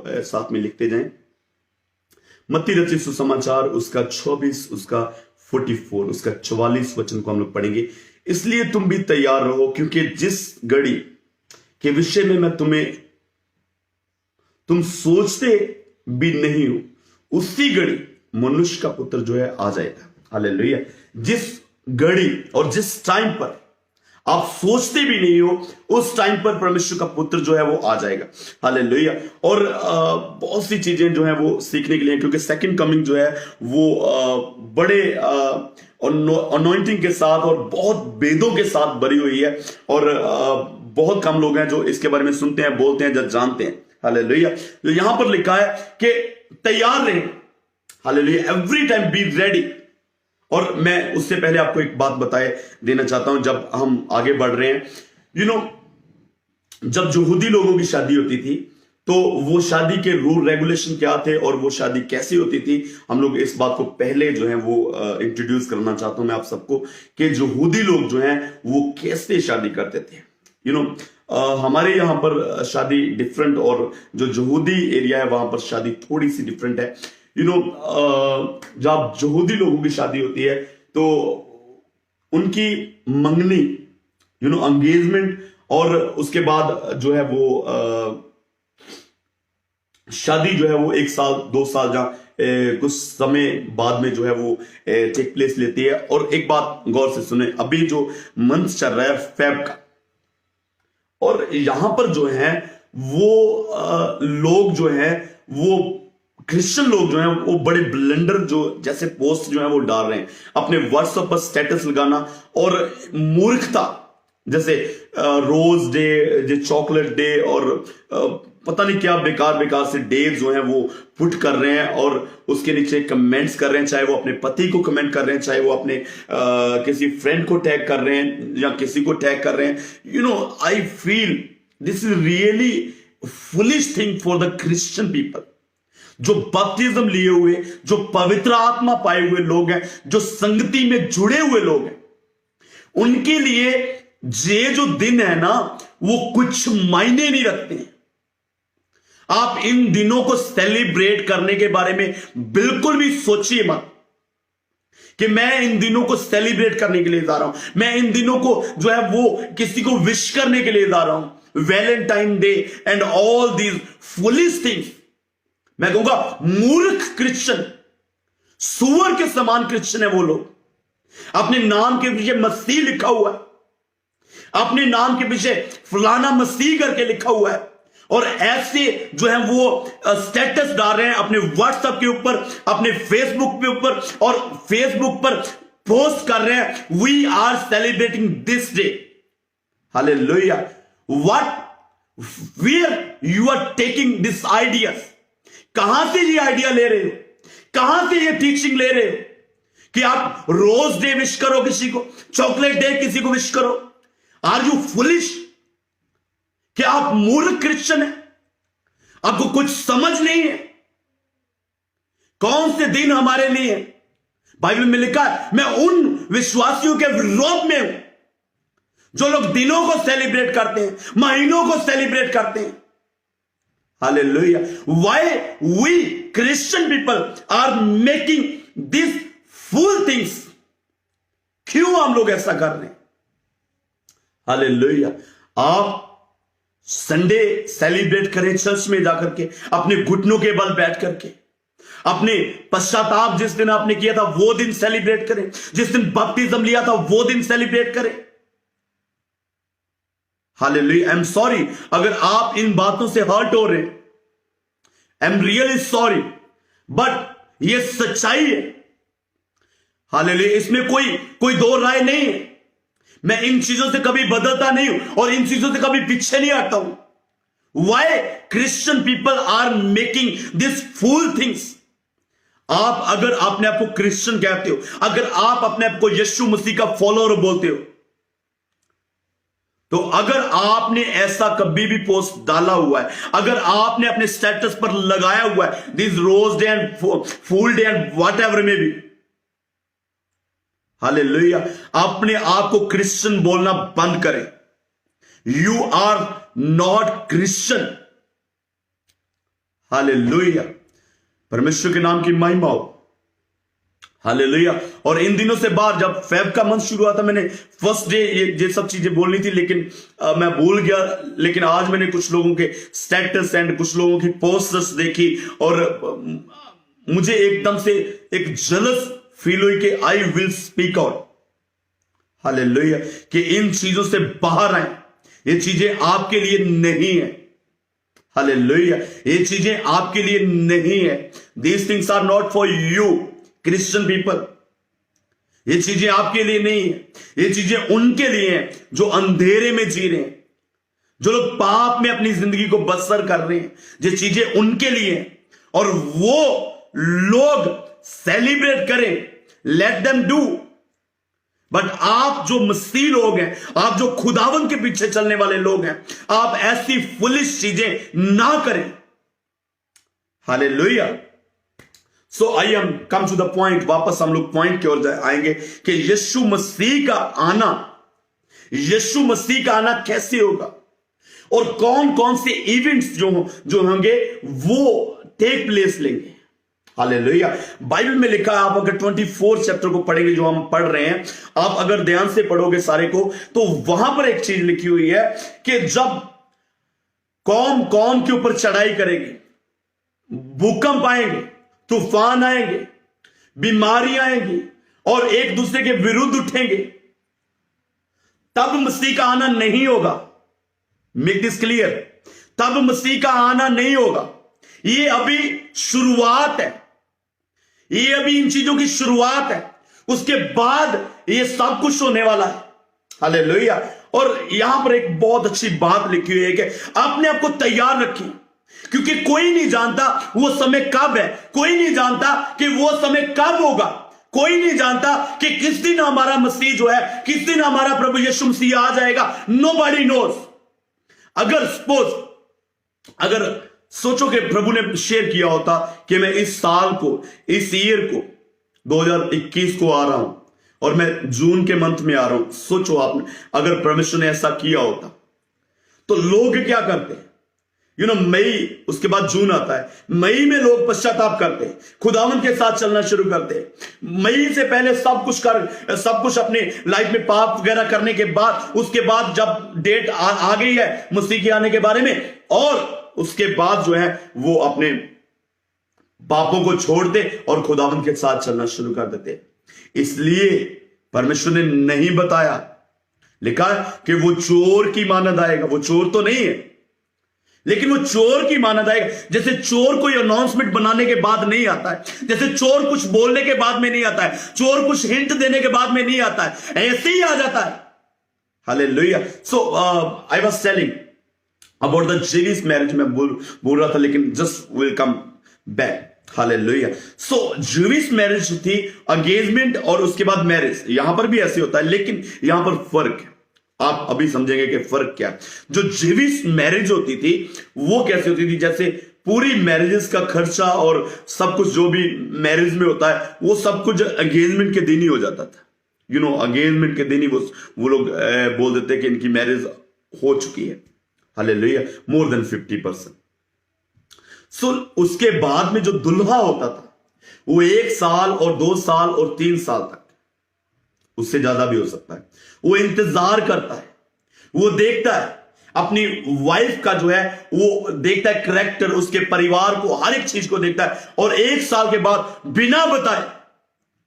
साथ में लिखते जाएं। मत्ती रचित सुसमाचार उसका 26, उसका 44, उसका 44 वचन को हम लोग पढ़ेंगे। इसलिए तुम भी तैयार रहो, क्योंकि जिस घड़ी के विषय में तुम सोचते भी नहीं हो, उसी घड़ी मनुष्य का पुत्र जो है आ जाएगा। हालेलुया। जिस घड़ी और जिस टाइम पर आप सोचते भी नहीं हो, उस टाइम पर परमेश्वर का पुत्र जो है वो आ जाएगा। हालेलुया। और बहुत सी चीजें जो है वो सीखने के लिए, क्योंकि सेकंड कमिंग जो है वो बड़े अनॉइंटिंग के साथ और बहुत वेदों के साथ भरी हुई है, और बहुत कम लोग हैं जो इसके बारे में सुनते हैं, बोलते हैं, जब जानते हैं। हालेलुया। तो यहां पर लिखा है कि तैयार रहें। Hallelujah. Every time be ready. और मैं उससे पहले आपको एक बात बताए देना चाहता हूं, जब हम आगे बढ़ रहे हैं, जब यहूदी लोगों की शादी होती थी, तो वो शादी के रूल रेगुलेशन क्या थे और वो शादी कैसी होती थी, हम लोग इस बात को पहले जो है वो इंट्रोड्यूस करना चाहता हूं मैं आप सबको, कि यहूदी लोग जो हैं वो कैसे शादी करते थे। हमारे यहां पर शादी डिफरेंट, और जो यहूदी एरिया है वहां पर शादी थोड़ी सी डिफरेंट है। जब यहूदी लोगों की शादी होती है तो उनकी मंगनी, एंगेजमेंट, और उसके बाद जो है वो शादी जो है वो 1 साल 2 साल जहां कुछ समय बाद में जो है वो टेक प्लेस लेती है। और एक बात गौर से सुने, अभी जो मंथ चल रहा है फेब का, और यहां पर जो है वो लोग जो है वो क्रिश्चियन लोग जो हैं वो बड़े ब्लेंडर जो जैसे पोस्ट जो है वो डाल रहे हैं, अपने व्हाट्सएप पर स्टेटस लगाना, और मूर्खता जैसे रोज डे, चॉकलेट डे, और पता नहीं क्या बेकार बेकार से डे जो है वो पुट कर रहे हैं, और उसके नीचे कमेंट्स कर रहे हैं, चाहे वो अपने पति को कमेंट कर रहे हैं, चाहे वो अपने किसी फ्रेंड को टैग कर रहे हैं या किसी को टैग कर रहे हैं। I feel this is really foolish thing for the Christian people, जो बपतिस्म लिए हुए, जो पवित्र आत्मा पाए हुए लोग हैं, जो संगति में जुड़े हुए लोग हैं, उनके लिए ये जो दिन है ना वो कुछ मायने नहीं रखते हैं। आप इन दिनों को सेलिब्रेट करने के बारे में बिल्कुल भी सोचिए मत कि मैं इन दिनों को सेलिब्रेट करने के लिए जा रहा हूं, मैं इन दिनों को जो है वो किसी को विश करने के लिए जा रहा हूं। Valentine day and all these foolish things, मैं कहूंगा मूर्ख क्रिश्चियन, सुअर के समान क्रिश्चियन है वो लोग। अपने नाम के पीछे मसीह लिखा हुआ है, अपने नाम के पीछे फलाना मसीह करके लिखा हुआ है, और ऐसे जो है वो स्टेटस डाल रहे हैं अपने व्हाट्सएप के ऊपर, अपने फेसबुक के ऊपर, और फेसबुक पर पोस्ट कर रहे हैं, we are celebrating this day. Hallelujah. What, where you are taking this ideas? कहां से ये आइडिया ले रहे हो? कहां से ये टीचिंग ले रहे हो कि आप रोज डे विश करो किसी को, चॉकलेट डे किसी को विश करो? Are you foolish? क्या आप मूर्ख क्रिश्चियन है? आपको कुछ समझ नहीं है कौन से दिन हमारे लिए है? बाइबल में लिखा है, मैं उन विश्वासियों के विरोध में हूं जो लोग दिनों को सेलिब्रेट करते हैं, महीनों को सेलिब्रेट करते हैं। Hallelujah. Why we Christian people are making these fool things? क्यों हम लोग ऐसा कर रहे हैं? Hallelujah. आप संडे सेलिब्रेट करें चर्च में जाकर के, अपने घुटनों के बल बैठ करके, अपने पश्चाताप जिस दिन आपने किया था वो दिन सेलिब्रेट करें, जिस दिन बपतिस्म लिया था वो दिन सेलिब्रेट करें। हालेलुया। आई एम सॉरी अगर आप इन बातों से हर्ट हो रहे हैं, I am really sorry, but ये सच्चाई है। हालेलुया। इसमें कोई दो राय नहीं है। मैं इन चीजों से कभी बदलता नहीं हूं और इन चीजों से कभी पीछे नहीं हटता हूं। Why Christian people are making this fool things? आप अगर अपने आप को क्रिश्चियन कहते हो, अगर आप अपने आप को यीशु मसीह का फॉलोअर बोलते हो, तो अगर आपने ऐसा कभी भी पोस्ट डाला हुआ है, अगर आपने अपने स्टेटस पर लगाया हुआ है this rose day and fool day and whatever may be, hallelujah, अपने आप को क्रिश्चियन बोलना बंद करें। You are not Christian. Hallelujah, परमेश्वर के नाम की महिमा हो। हालेलुया। और इन दिनों से बाद जब फेब का मंथ शुरू हुआ था, मैंने फर्स्ट डे ये सब चीजें बोलनी थी, लेकिन मैं भूल गया। लेकिन आज मैंने कुछ लोगों के स्टेटस एंड कुछ लोगों की पोस्टर्स देखी और मुझे एकदम से एक जलस फील हुई कि I will speak out. Hallelujah, कि इन चीजों से बाहर आए। ये चीजें आपके लिए नहीं है। हालेलुया, ये चीजें आपके लिए नहीं है। These things are not for you Christian people. ये चीजें आपके लिए नहीं है, ये चीजें उनके लिए हैं जो अंधेरे में जी रहे हैं, जो लोग पाप में अपनी जिंदगी को बसर कर रहे हैं। ये चीजें उनके लिए हैं और वो लोग सेलिब्रेट करें, लेट देम डू। बट आप जो मसीह लोग हैं, आप जो खुदावन के पीछे चलने वाले लोग हैं, आप ऐसी फुलिश चीजें ना करें। Hallelujah. So I am come to the point. वापस हम लोग पॉइंट की ओर आएंगे कि यीशु मसीह का आना कैसे होगा और कौन कौन से इवेंट्स जो होंगे वो टेक प्लेस लेंगे। हालेलुया। बाइबल में लिखा है, आप अगर 24 चैप्टर को पढ़ेंगे जो हम पढ़ रहे हैं, आप अगर ध्यान से पढ़ोगे सारे को, तो वहां पर एक चीज लिखी हुई है कि जब कौम के ऊपर चढ़ाई करेगी, भूकंप आएंगे, तूफान आएंगे, बीमारियां आएंगी और एक दूसरे के विरुद्ध उठेंगे, तब मसीह का आना नहीं होगा। मेक दिस क्लियर, तब मसीह का आना नहीं होगा। ये अभी शुरुआत है, ये अभी इन चीजों की शुरुआत है। उसके बाद ये सब कुछ होने वाला है। हालेलुया। और यहां पर एक बहुत अच्छी बात लिखी हुई है कि अपने आप को तैयार रखिए, क्योंकि कोई नहीं जानता वो समय कब है, कोई नहीं जानता कि वो समय कब होगा, कोई नहीं जानता कि किस दिन हमारा मसीह जो है, किस दिन हमारा प्रभु यीशु मसीह आ जाएगा। Nobody knows. अगर सोचो कि प्रभु ने शेयर किया होता कि मैं इस साल को, इस ईयर को 2021 को आ रहा हूं और मैं जून के मंथ में आ रहा हूं, सोचो आपने अगर परमेश्वर ने ऐसा किया होता, तो लोग क्या करते हैं? मई, उसके बाद जून आता है, मई में लोग पश्चाताप करते हैं, खुदावन के साथ चलना शुरू करते हैं। मई से पहले सब कुछ अपने लाइफ में पाप वगैरह करने के बाद, उसके बाद जब डेट आ गई है मसीह के आने के बारे में, और उसके बाद जो है वो अपने पापों को छोड़ दे और खुदावन के साथ चलना शुरू कर देते। इसलिए परमेश्वर ने नहीं बताया, लिखा है कि वो चोर की मानद आएगा। वो चोर तो नहीं है, लेकिन वो चोर की मानद आएगा। जैसे चोर कोई अनाउंसमेंट बनाने के बाद नहीं आता है, जैसे चोर कुछ बोलने के बाद में नहीं आता है, चोर कुछ हिंट देने के बाद में नहीं आता है, ऐसे ही आ जाता है। Hallelujah. So I was telling about the Jewish marriage, मैं बोल रहा था, लेकिन just will come back. Hallelujah. So Jewish marriage थी एंगेजमेंट और उसके बाद मैरिज। यहां पर भी ऐसे होता है, लेकिन यहां पर फर्क है। आप अभी समझेंगे कि फर्क क्या है। जो जेविस मैरिज होती थी वो कैसे होती थी? जैसे पूरी मैरिजेस का खर्चा और सब कुछ जो भी मैरिज में होता है, वो सब कुछ एंगेजमेंट के दिन ही हो जाता था। एंगेजमेंट के दिन ही वो लोग बोल देते कि इनकी मैरिज हो चुकी है। हालेलुया। More than 50%। सो उसके बाद में जो दुल्हा होता था वो 1 साल और 2 साल और 3 साल तक, उससे ज्यादा भी हो सकता है, वो इंतजार करता है, वो देखता है अपनी वाइफ का जो है, वो देखता है कैरेक्टर, उसके परिवार को, हर एक चीज को देखता है, और 1 साल के बाद बिना बताए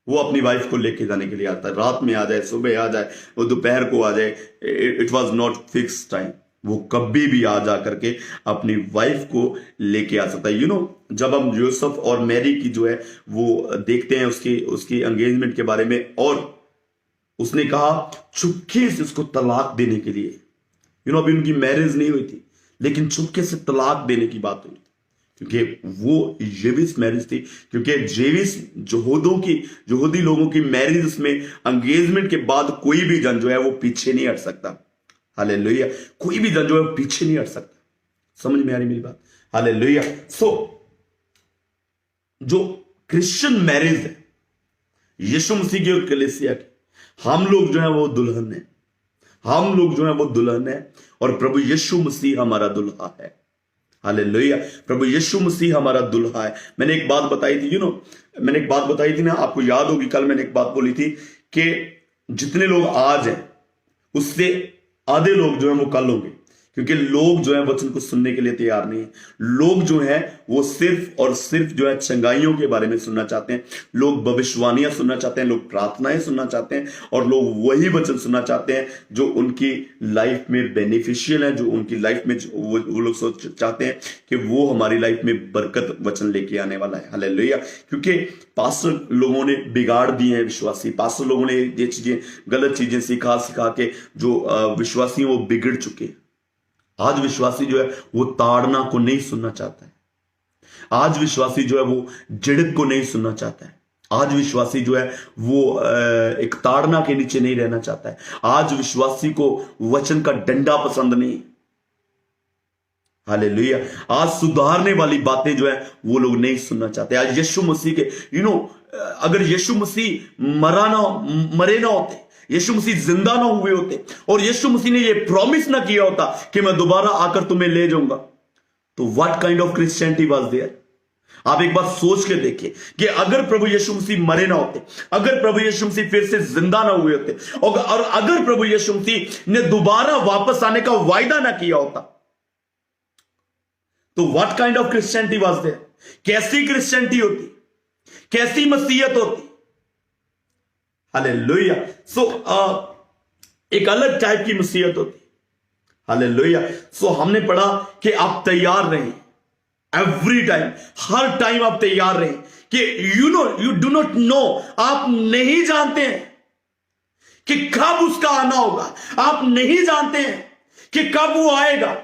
वो अपनी वाइफ को लेके जाने के लिए आता है। रात में आ जाए, सुबह आ जाए, वो दोपहर को आ जाए, it was not fix time. वो कभी भी आ जा करके अपनी वाइफ को लेके आ सकता है। जब हम यूसुफ और मैरी की जो है वो देखते हैं उसकी एंगेजमेंट के बारे में, और उसने कहा चुपके से उसको तलाक देने के लिए। अभी उनकी मैरिज नहीं हुई थी, लेकिन चुपके से तलाक देने की बात हुई थी, क्योंकि वो जेविस मैरिज थी। क्योंकि जेविस यहूदी लोगों की मैरिज में एंगेजमेंट के बाद कोई भी जन जो है वो पीछे नहीं हट सकता। हालेलुया। कोई भी जन जो है पीछे नहीं हट सकता। समझ में आ रही मेरी बात? हालेलुया। सो जो क्रिश्चियन मैरिज है यीशु मसीह की और कलीसिया की, हम लोग जो है वो दुल्हन है, हम लोग जो है वो दुल्हन है, और प्रभु यीशु मसीह हमारा दुल्हा है। हालेलुया। प्रभु यीशु मसीह हमारा दुल्हा है। मैंने एक बात बताई थी, मैंने एक बात बताई थी ना, आपको याद होगी, कल मैंने एक बात बोली थी कि जितने लोग आज हैं उससे आधे लोग जो है वो कल होंगे, क्योंकि लोग जो है वचन को सुनने के लिए तैयार नहीं है। लोग जो है वो सिर्फ और सिर्फ जो है चंगाइयों के बारे में सुनना चाहते हैं, लोग भविष्यवाणियां सुनना चाहते हैं, लोग प्रार्थनाएं सुनना चाहते हैं, और लोग वही वचन सुनना चाहते हैं जो उनकी लाइफ में बेनिफिशियल है, जो उनकी लाइफ में वो लोग सोच चाहते हैं कि वो हमारी लाइफ में बरकत वचन लेके आने वाला है। हालेलुया। क्योंकि पास्टर लोगों ने बिगाड़ दिए हैं विश्वासी, पास्टर लोगों ने ये चीजें, गलत चीजें सिखा के जो विश्वासी हैं वो बिगड़ चुके हैं। आज विश्वासी जो है वो ताड़ना को नहीं सुनना चाहता है। आज विश्वासी जो है वो झिड़क को नहीं सुनना चाहता है। आज विश्वासी जो है वो एक ताड़ना के नीचे नहीं रहना चाहता है। आज विश्वासी को वचन का डंडा पसंद नहीं। हालेलुया। आज सुधारने वाली बातें जो है वो लोग नहीं सुनना चाहते। आज यीशु मसीह के अगर यीशु मसीह मरे ना होते, यीशु मसीह जिंदा ना हुए होते, और यीशु मसीह ने ये प्रॉमिस ना किया होता कि मैं दोबारा आकर तुम्हें ले जाऊंगा, तो what kind of Christianity was there. आप एक बार सोच के देखिए कि अगर प्रभु यीशु मसीह मरे ना होते, अगर प्रभु यीशु मसीह फिर से जिंदा ना हुए होते, और अगर प्रभु यीशु मसीह ने दोबारा वापस आने का वायदा ना किया होता, तो what kind of Christianity was there. कैसी क्रिश्चियनिटी होती, कैसी मसीहत होती। हालेलुया। सो एक अलग टाइप की मसीहत होती। हालेलुया। सो हमने पढ़ा कि आप तैयार रहें एवरी टाइम, हर टाइम आप तैयार रहें कि यू डू नॉट नो, आप नहीं जानते हैं कि कब उसका आना होगा। आप नहीं जानते हैं कि कब वो आएगा,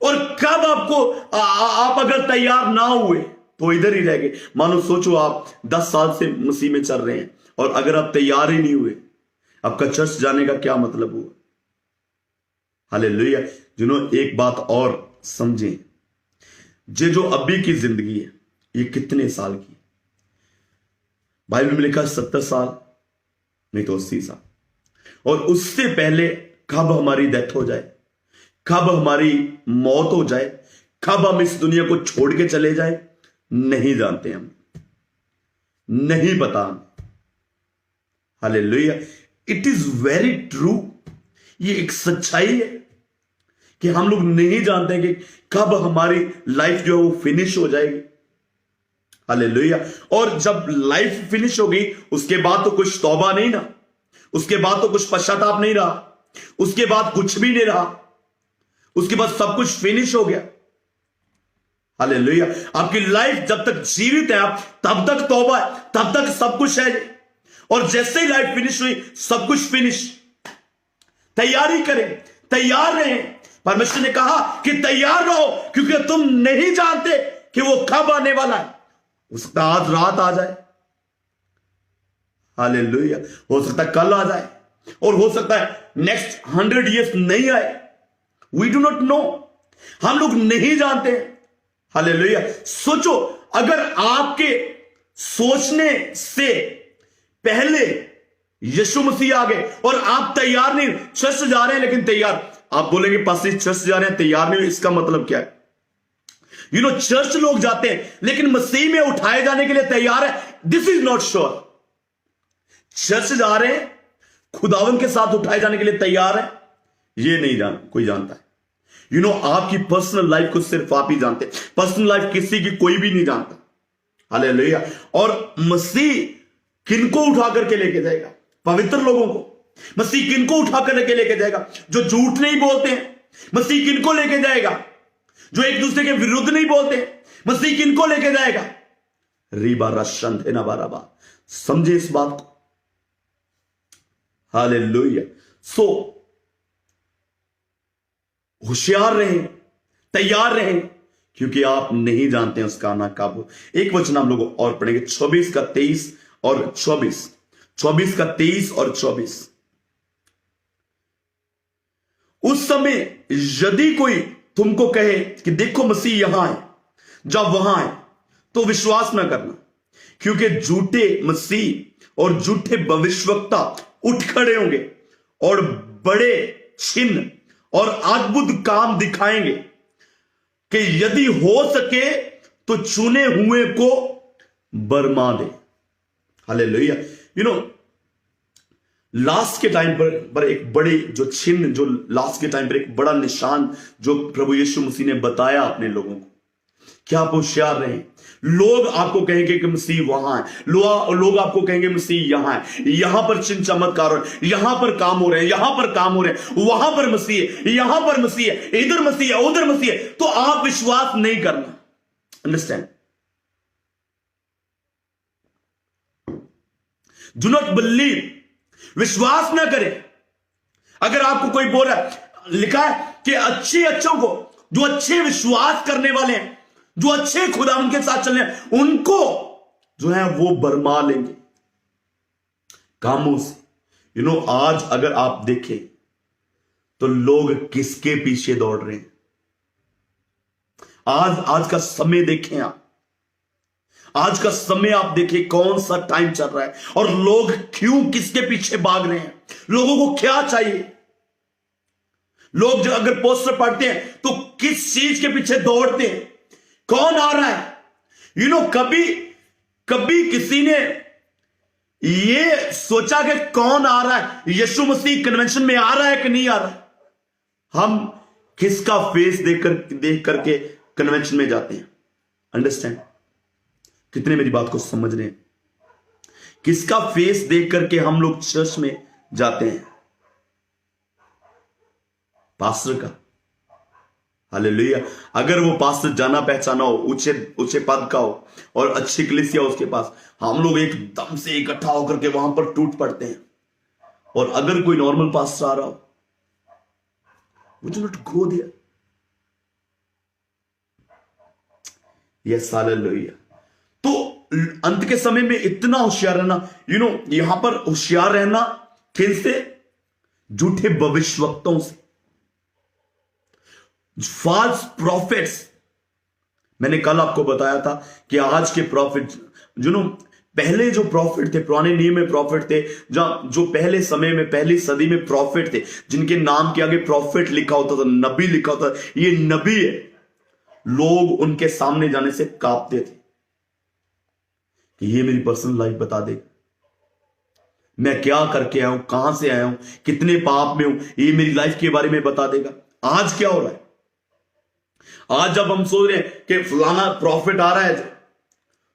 और कब आपको आप अगर तैयार ना हुए तो इधर ही रह गए। मानो सोचो आप 10 साल से मसीह में चल रहे हैं, और अगर आप तैयार ही नहीं हुए, आपका चर्च जाने का क्या मतलब हुआ। हालेलुया। एक बात और समझें, जो अभी की जिंदगी है ये कितने साल की। बाइबल में लिखा 70 साल, नहीं तो 80 साल, और उससे पहले कब हमारी डेथ हो जाए, कब हमारी मौत हो जाए, कब हम इस दुनिया को छोड़ के चले जाए, नहीं जानते हम, नहीं पता हम। Hallelujah. It is very true. ये एक सच्चाई है कि हम लोग नहीं जानते कि कब हमारी लाइफ जो है वो फिनिश हो जाएगी। हालेलुया। और जब लाइफ फिनिश होगी उसके बाद तो कुछ तौबा नहीं ना, उसके बाद तो कुछ पश्चाताप नहीं रहा, उसके बाद कुछ भी नहीं रहा, उसके बाद सब कुछ फिनिश हो गया। हालेलुया। आपकी लाइफ जब तक जीवित है आप, तब तक तौबा है, तब तक सब कुछ है, और जैसे ही लाइफ फिनिश हुई सब कुछ फिनिश। तैयारी करें, तैयार रहें। परमेश्वर ने कहा कि तैयार रहो, क्योंकि तुम नहीं जानते कि वो कब आने वाला है। हो सकता है आज रात आ जाए, हालेलुया, हो सकता है कल आ जाए, और हो सकता है नेक्स्ट 100 years नहीं आए। वी डू नॉट नो, हम लोग नहीं जानते। हालेलुया। सोचो, अगर आपके सोचने से पहले यीशु मसीह आ गए और आप तैयार नहीं, चर्च जा रहे हैं लेकिन तैयार, आप बोलेंगे पास्टर चर्च जा रहे हैं तैयार नहीं, इसका मतलब क्या है। चर्च लोग जाते हैं लेकिन मसीह में उठाए जाने के लिए तैयार है, this is not sure. Church जा रहे हैं, खुदावन के साथ उठाए जाने के लिए तैयार है, ये नहीं कोई जानता है। आपकी पर्सनल लाइफ को सिर्फ आप ही जानते हैं। पर्सनल लाइफ किसी की कोई भी नहीं जानता। हालेलुया। और मसीह किनको उठा करके लेके जाएगा? पवित्र लोगों को। मसीह किनको उठा करके लेके जाएगा? जो झूठ नहीं बोलते हैं। मसीह किनको लेके जाएगा? जो एक दूसरे के विरुद्ध नहीं बोलते। मसीह किनको लेके जाएगा? रीबा रशन थे ना बाराबा। समझे इस बात को। हालेलुया। सो होशियार रहें, तैयार रहें, क्योंकि आप नहीं जानते उसका आना कब हो। एक वचन हम लोग और पढ़ेंगे, 24 का 23 और 24। 24 का 23 और 24। उस समय यदि कोई तुमको कहे कि देखो मसीह यहां है, जब वहां है, तो विश्वास ना करना, क्योंकि झूठे मसीह और झूठे भविष्यवक्ता उठ खड़े होंगे और बड़े चिन्ह और अद्भुत काम दिखाएंगे, कि यदि हो सके तो चुने हुए को बरमा दे। हालेलुया। लास्ट के टाइम पर एक बड़ी जो चिन्ह, जो लास्ट के टाइम पर एक बड़ा निशान जो प्रभु यीशु मसीह ने बताया अपने लोगों को, क्या आप होशियार रहे? लोग आपको कहेंगे कि मसीह वहां है, लोग आपको कहेंगे मसीह यहां है, यहां पर चिन्ह चमत्कार हो रहे हैं, यहां पर काम हो रहे हैं, यहां पर काम हो रहे हैं, वहां पर मसीह है, यहां पर मसीह है, इधर मसीह है, उधर मसीह है, तो आप विश्वास नहीं करना। अंडरस्टैंड? डू नॉट बिलीव, विश्वास ना करें। अगर आपको कोई बोल रहा है, लिखा है कि अच्छों को, जो अच्छे विश्वास करने वाले हैं, जो अच्छे खुदा उनके साथ चलने हैं, उनको जो है वो बरमा लेंगे कामों से। आज अगर आप देखें तो लोग किसके पीछे दौड़ रहे हैं? आज का समय देखें आप, आज का समय आप देखिए कौन सा टाइम चल रहा है और लोग क्यों किसके पीछे भाग रहे हैं, लोगों को क्या चाहिए। लोग जो अगर पोस्टर पढ़ते हैं तो किस चीज के पीछे दौड़ते हैं, कौन आ रहा है। कभी किसी ने ये सोचा कि कौन आ रहा है, यीशु मसीह कन्वेंशन में आ रहा है कि नहीं आ रहा है? हम किसका फेस देख करके कन्वेंशन में जाते हैं। अंडरस्टैंड? कितने मेरी बात को समझ रहे हैं? किसका फेस देख करके हम लोग चर्च में जाते हैं? पास्टर का। हालेलुया। अगर वो पास्टर जाना पहचाना हो, ऊंचे पद का हो और अच्छी कलीसिया उसके पास, हम लोग एकदम से इकट्ठा होकर के वहां पर टूट पड़ते हैं। और अगर कोई नॉर्मल पास्टर आ रहा हो, would you not go there? Yes, hallelujah. तो अंत के समय में इतना होशियार रहना, यहां पर होशियार रहना किनसे? झूठे भविष्यवक्ताओं से, फॉल्स प्रॉफिट्स। मैंने कल आपको बताया था कि आज के प्रॉफिट पहले जो प्रॉफिट थे, पुराने नियम में प्रॉफिट थे, जो पहले समय में, पहली सदी में प्रॉफिट थे, जिनके नाम के आगे प्रॉफिट लिखा होता था, नबी लिखा होता था, ये नबी है। लोग उनके सामने जाने से कांपते थे कि ये मेरी पर्सनल लाइफ बता देगा, मैं क्या करके आया हूं, कहां से आया हूं, कितने पाप में हूं, ये मेरी लाइफ के बारे में बता देगा। आज क्या हो रहा है? आज जब हम सोच रहे हैं कि फलाना प्रॉफिट आ रहा है,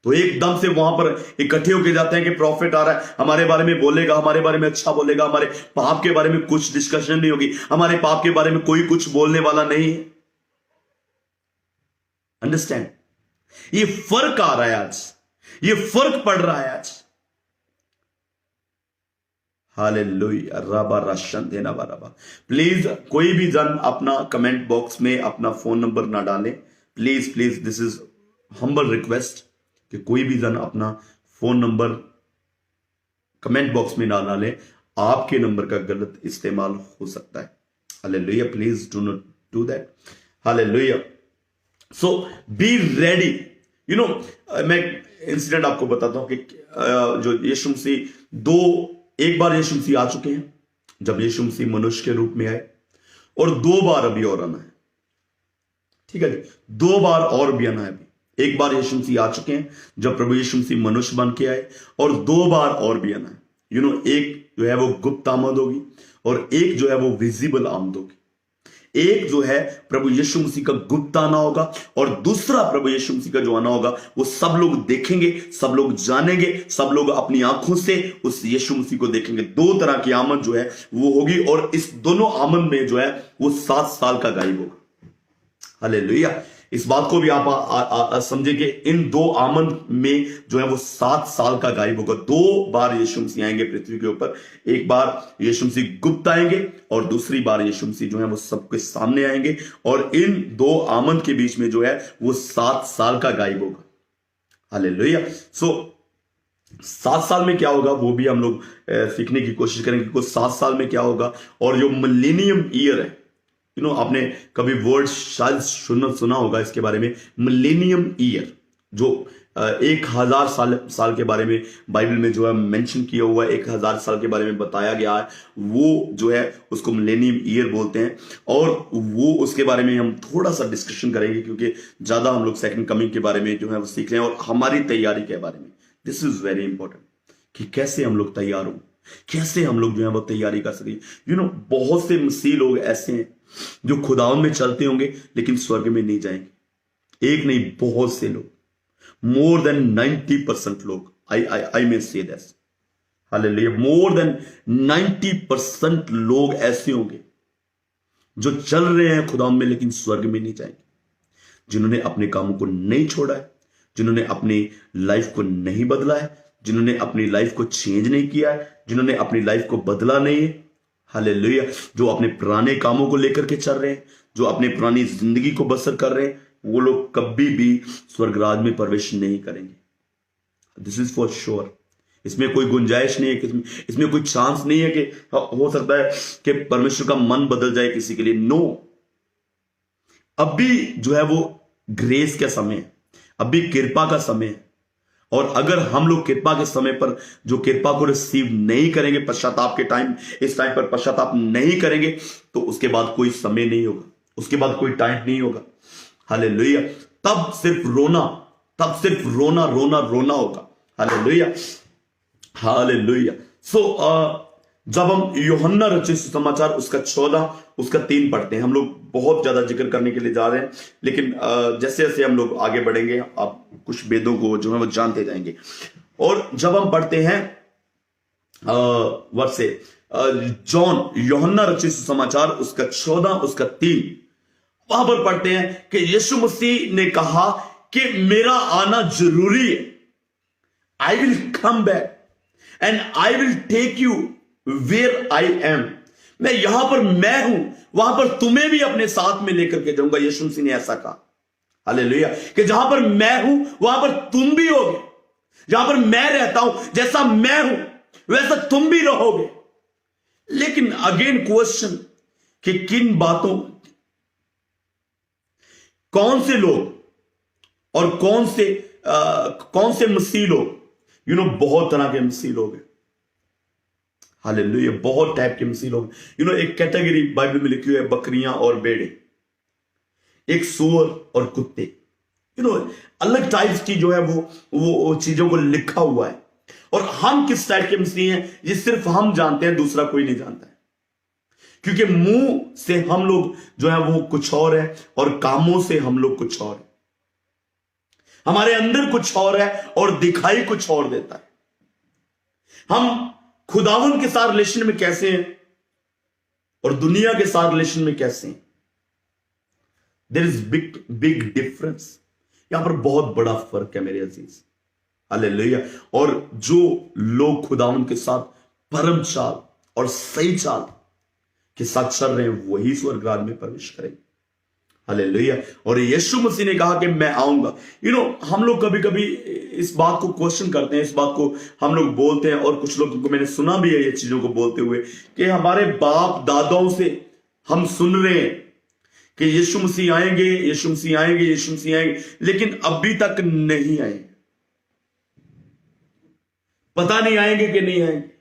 तो एकदम से वहां पर इकट्ठे होके जाते हैं कि प्रॉफिट आ रहा है, हमारे बारे में बोलेगा, हमारे बारे में अच्छा बोलेगा, हमारे पाप के बारे में कुछ डिस्कशन नहीं होगी, हमारे पाप के बारे में कोई कुछ बोलने वाला नहीं है। अंडरस्टैंड? ये फर्क आ रहा है आज, ये फर्क पड़ रहा है आज। हालेलुया। रबा राशन देना बराबर। प्लीज कोई भी जन अपना कमेंट बॉक्स में अपना फोन नंबर ना डालें, please please, this is humble request कि कोई भी जन अपना फोन नंबर कमेंट बॉक्स में ना डालें, आपके नंबर का गलत इस्तेमाल हो सकता है। Hallelujah. Please do not do that. Hallelujah. So be ready. मैं इंसिडेंट आपको बताता हूं कि जो यीशु मसीह एक बार यीशु मसीह आ चुके हैं, जब यीशु मसीह मनुष्य के रूप में आए, और 2 बार अभी और आना है। ठीक है जी, 2 बार और भी आना है अभी। एक बार यीशु मसीह आ चुके हैं जब प्रभु यीशु मसीह मनुष्य बन के आए, और 2 बार और भी आना है। एक जो है वो गुप्त आमद होगी और एक जो है वो विजिबल आमद होगी। एक जो है प्रभु यीशु मसीह का गुप्त आना होगा, और दूसरा प्रभु यीशु मसीह का जो आना होगा वो सब लोग देखेंगे, सब लोग जानेंगे, सब लोग अपनी आंखों से उस यीशु मसीह को देखेंगे। 2 तरह की आमद जो है वो होगी, और इस दोनों आमद में जो है वो 7 साल का गायब होगा। हालेलुया। इस बात को भी आप समझे कि इन 2 आमद में जो है वो 7 साल का गायब होगा। 2 बार यीशु मसीह आएंगे पृथ्वी के ऊपर। एक बार यीशु मसीह गुप्त आएंगे और दूसरी बार यीशु मसीह जो है वो सबके सामने आएंगे, और इन 2 आमद के बीच में जो है वो 7 साल का गायब होगा। हालेलुया। सो 7 साल में क्या होगा वो भी हम लोग सीखने की कोशिश करेंगे कि 7 साल में क्या होगा। और जो मिलेनियम ईयर है, आपने कभी वर्ड शायद सुना होगा इसके बारे में, मिलेनियम ईयर, जो 1000 साल के बारे में बाइबल में जो है मेंशन किया हुआ है, 1000 साल के बारे में बताया गया है। वो जो है उसको मिलेनियम ईयर बोलते हैं, और वो उसके बारे में हम थोड़ा सा डिस्कशन करेंगे, क्योंकि ज्यादा हम लोग सेकंड कमिंग के बारे में जो है वो सीख रहे हैं, और हमारी तैयारी के बारे में। दिस इज वेरी इंपॉर्टेंट कि कैसे हम लोग तैयार हों, कैसे हम लोग जो है वो तैयारी कर सके। बहुत से मसीह लोग ऐसे हैं जो खुदावन में चलते होंगे लेकिन स्वर्ग में नहीं जाएंगे। एक नहीं, बहुत से लोग, more than 90% लोग, I may say this, hallelujah, more than 90% लोग ऐसे होंगे जो चल रहे हैं खुदावन में लेकिन स्वर्ग में नहीं जाएंगे, जिन्होंने अपने कामों को नहीं छोड़ा है, जिन्होंने अपनी लाइफ को नहीं बदला है, जिन्होंने अपनी लाइफ को चेंज नहीं किया है, जिन्होंने अपनी लाइफ को बदला नहीं है, हालेलुया, जो अपने पुराने कामों को लेकर के चल रहे हैं, जो अपनी पुरानी जिंदगी को बसर कर रहे हैं, वो लोग कभी भी स्वर्गराज में प्रवेश नहीं करेंगे। This is for sure. इसमें कोई गुंजाइश नहीं है कि इसमें कोई चांस नहीं है कि हो सकता है कि परमेश्वर का मन बदल जाए किसी के लिए। नो, अभी जो है वो ग्रेस का समय है, अभी कृपा का समय है, और अगर हम लोग कृपा के समय पर जो कृपा को रिसीव नहीं करेंगे, पश्चाताप के टाइम, इस टाइम पर पश्चाताप नहीं करेंगे, तो उसके बाद कोई समय नहीं होगा, उसके बाद कोई टाइम नहीं होगा। हालेलुया, तब सिर्फ रोना रोना रोना होगा। Hallelujah, hallelujah. सो जब हम यूहन्ना रचित सुसमाचार उसका 14 उसका 3 पढ़ते हैं, हम लोग बहुत ज्यादा जिक्र करने के लिए जा रहे हैं, लेकिन जैसे जैसे हम लोग आगे बढ़ेंगे आप कुछ वेदों को जो है वो जानते जाएंगे। और जब हम पढ़ते हैं वर्ष से जॉन यूहन्ना रचित सुसमाचार उसका 14 उसका 3, वहां पर पढ़ते हैं कि यीशु मसीह ने कहा कि मेरा आना जरूरी है। I will come back and I will take you where I am. मैं यहां पर मैं हूं, वहां पर तुम्हें भी अपने साथ में लेकर के जाऊंगा। यीशु मसीह ने ऐसा कहा, हालेलुया, कि जहां पर मैं हूं वहां पर तुम भी होगे। जहां पर मैं रहता हूं, जैसा मैं हूं वैसा तुम भी रहोगे। लेकिन अगेन क्वेश्चन कि किन बातों, कौन से लोग और कौन से मसीह लोग, बहुत तरह के मसीह लोग हैं। हालेलुया, बहुत टाइप के मसीह लोग। एक कैटेगरी बाइबल में लिखी हुई है, बकरियां और भेड़े, एक सूअर और कुत्ते। अलग टाइप्स की जो है वो चीजों को लिखा हुआ है। और हम किस टाइप के मसीह हैं ये सिर्फ हम जानते हैं, दूसरा कोई नहीं जानता है। क्योंकि मुंह से हम लोग जो है वो कुछ और है और कामों से हम लोग कुछ और है। हमारे अंदर कुछ और है और दिखाई कुछ और देता है। हम खुदावन के साथ रिलेशन में कैसे हैं और दुनिया के साथ रिलेशन में कैसे हैं, देयर इज बिग डिफरेंस। यहां पर बहुत बड़ा फर्क है मेरे अजीज, हालेलुया। और जो लोग खुदावन के साथ परम चाल और सही चाल के साथ चल रहे हैं वही स्वर्गराज में प्रवेश करेंगे, हालेलुया। और यीशु मसीह ने कहा कि मैं आऊंगा। हम लोग कभी कभी इस बात को क्वेश्चन करते हैं, इस बात को हम लोग बोलते हैं, और कुछ लोगों को मैंने सुना भी है ये चीजों को बोलते हुए कि हमारे बाप दादाओं से हम सुन रहे हैं कि यीशु मसीह आएंगे, यीशु मसीह आएंगे, यीशु मसीह आएंगे, लेकिन अभी तक नहीं आए। पता नहीं आएंगे कि नहीं आएंगे।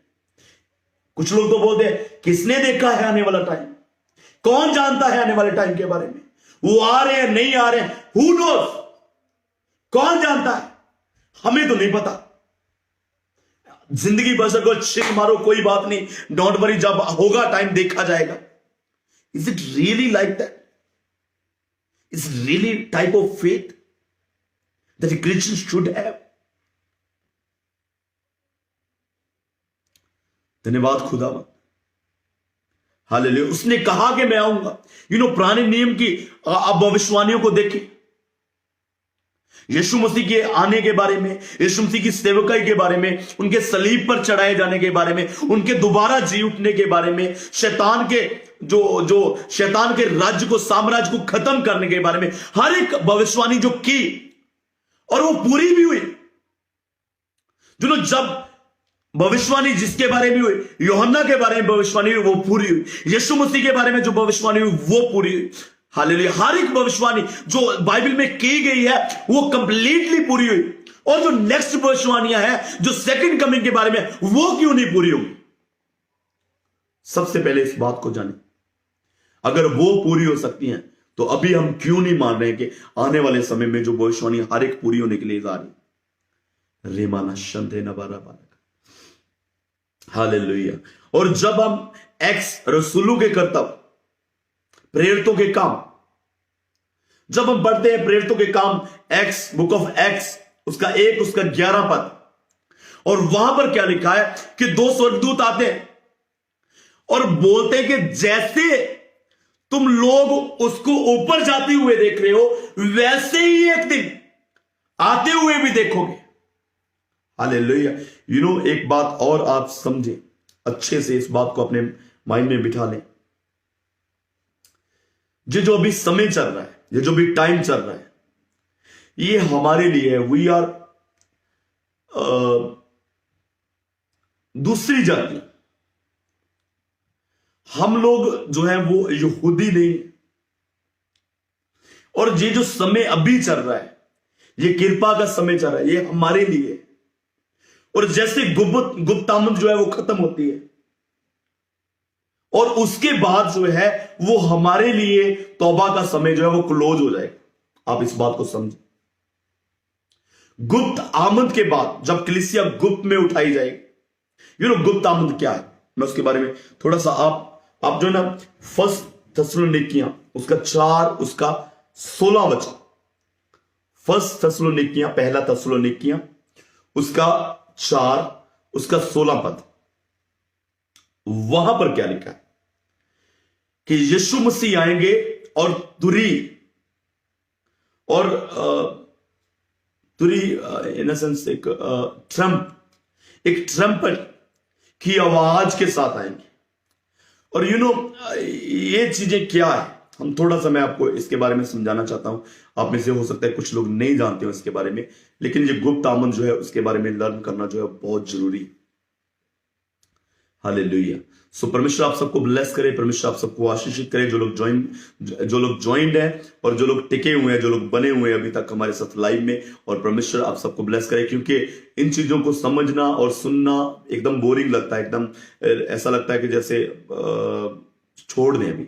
कुछ लोग तो बोलते हैं किसने देखा है आने वाला टाइम, कौन जानता है आने वाले टाइम के बारे में, वो आ रहे हैं नहीं आ रहे हैं, हु नोस, कौन जानता है, हमें तो नहीं पता। जिंदगी बसर को छिक मारो, कोई बात नहीं, डोंट वरी, जब होगा टाइम देखा जाएगा। Is it really like that? Is really type of faith that a Christian should have? धन्यवाद खुदावंद, हालेलुया। उसने कहा कि मैं आऊंगा। पुराने नियम की आप भविष्यवाणियों को देखें, यीशु मसीह के आने के बारे में, यीशु मसीह की सेवकाई के बारे में, उनके सलीब पर चढ़ाए जाने के बारे में, उनके दोबारा जी उठने के बारे में, शैतान के जो शैतान के राज्य को, साम्राज्य को खत्म करने के बारे में हर एक भविष्यवाणी जो की और वो पूरी भी हुई। जब भविष्यवाणी जिसके बारे में हुई, यूहन्ना के बारे में भविष्यवाणी हुई, वो पूरी हुई। यीशु मसीह के बारे में जो भविष्यवाणी हुई वो पूरी हुई, हालेलुया। हर एक भविष्यवाणी जो बाइबल में की गई है वो कंप्लीटली पूरी हुई। और जो नेक्स्ट भविष्यवाणियां हैं जो सेकंड कमिंग के बारे में, वो क्यों नहीं पूरी होगी? सबसे पहले इस बात को जाने, अगर वो पूरी हो सकती हैं तो अभी हम क्यों नहीं मान रहे हैं कि आने वाले समय में जो भविष्यवाणी हर एक पूरी होने के लिए जा रही। रेमाना शंदे नबारा बालक, हालेलुया। और जब हम एक्स रसूलों के कर्तव्य, प्रेरितों के काम, जब हम पढ़ते हैं प्रेरितों के काम, एक्स, बुक ऑफ एक्स, उसका 1 उसका 11 पद, और वहां पर क्या लिखा है कि 2 स्वर्गदूत आते हैं और बोलते हैं कि जैसे तुम लोग उसको ऊपर जाते हुए देख रहे हो, वैसे ही एक दिन आते हुए भी देखोगे। हालेलुया। एक बात और आप समझें, अच्छे से इस बात को अपने माइंड में बिठा लें। ये जो अभी समय चल रहा है, ये जो भी टाइम चल रहा है, ये हमारे लिए है। वी आर दूसरी जाति, हम लोग जो है वो यहूदी नहीं। और ये जो समय अभी चल रहा है, ये कृपा का समय चल रहा है, ये हमारे लिए। और जैसे गुप्त आमद जो है वो खत्म होती है, और उसके बाद जो है वो हमारे लिए तौबा का समय जो है वो क्लोज हो जाएगा। आप इस बात को समझें। गुप्त आमद के बाद जब कलीसिया गुप्त में उठाई जाएगी, गुप्त आमद क्या है, मैं उसके बारे में थोड़ा सा आप जो है ना, 1 थिस्सलुनीकियां उसका 4 उसका 16 वचन, 1 थिस्सलुनीकियां, पहला थिस्सलुनीकियां उसका 4 उसका 16 पद, वहां पर क्या लिखा है कि यीशु मसीह आएंगे और तुरी इन द सेंस एक ट्रम्पट की आवाज के साथ आएंगे। और ये चीजें क्या है, हम थोड़ा सा मैं आपको इसके बारे में समझाना चाहता हूं। आप में से हो सकता है कुछ लोग नहीं जानते हो इसके बारे में, लेकिन ये गुप्त आमद जो है उसके बारे में लर्न करना जो है बहुत जरूरी है। हालेलुया। सो परमेश्वर आप सबको ब्लेस करे, परमेश्वर आप सबको आशीषित करे, जो लोग ज्वाइंड हैं और जो लोग टिके हुए हैं, जो लोग बने हुए हैं अभी तक हमारे साथ लाइव में, और परमेश्वर आप सबको ब्लेस करे। क्योंकि इन चीजों को समझना और सुनना एकदम बोरिंग लगता है, एकदम ऐसा लगता है कि जैसे छोड़ दें अभी।